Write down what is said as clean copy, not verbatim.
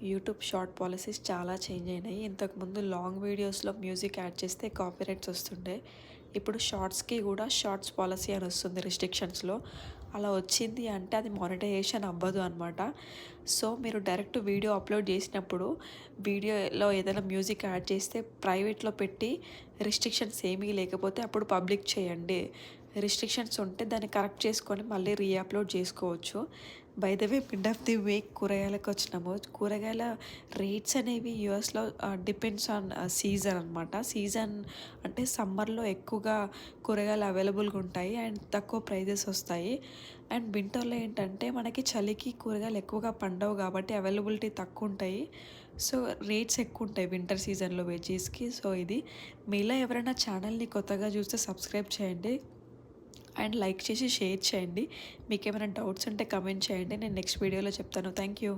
YouTube short policies చాలా change అయినాయి. ఇంతకుముందు లాంగ్ వీడియోస్లో మ్యూజిక్ యాడ్ చేస్తే కాపీరైట్స్ వస్తుండే. ఇప్పుడు షార్ట్స్కి కూడా షార్ట్స్ పాలసీ అని వస్తుంది రిస్ట్రిక్షన్స్లో. అలా వచ్చింది అంటే అది మానిటైజేషన్ అవ్వదు అనమాట. సో మీరు డైరెక్ట్ వీడియో అప్లోడ్ చేసినప్పుడు వీడియోలో ఏదైనా మ్యూజిక్ యాడ్ చేస్తే ప్రైవేట్లో పెట్టి రిస్ట్రిక్షన్స్ ఏమీ లేకపోతే అప్పుడు పబ్లిక్ చేయండి. రిస్ట్రిక్షన్స్ ఉంటే దాన్ని కరెక్ట్ చేసుకొని మళ్ళీ రీఅప్లోడ్ చేసుకోవచ్చు. By the way mid of the week కూరగాయలకు వచ్చినాము. కూరగాయల రేట్స్ అనేవి యూఎస్లో డిపెండ్స్ ఆన్ సీజన్ అనమాట. సీజన్ అంటే సమ్మర్లో ఎక్కువగా కూరగాయలు అవైలబుల్గా ఉంటాయి అండ్ తక్కువ ప్రైజెస్ వస్తాయి. అండ్ వింటర్లో ఏంటంటే మనకి చలికి కూరగాయలు ఎక్కువగా పండవు కాబట్టి అవైలబిలిటీ తక్కువ ఉంటాయి. సో రేట్స్ ఎక్కువ ఉంటాయి వింటర్ సీజన్లో వెజీస్కి. సో ఇది మీలో ఎవరైనా ఛానల్ని కొత్తగా చూస్తే సబ్స్క్రైబ్ చేయండి అండ్ లైక్ చేసి షేర్ చేయండి. మీకు ఏమైనా డౌట్స్ ఉంటే కమెంట్ చేయండి, నేను నెక్స్ట్ వీడియోలో చెప్తాను. Thank you.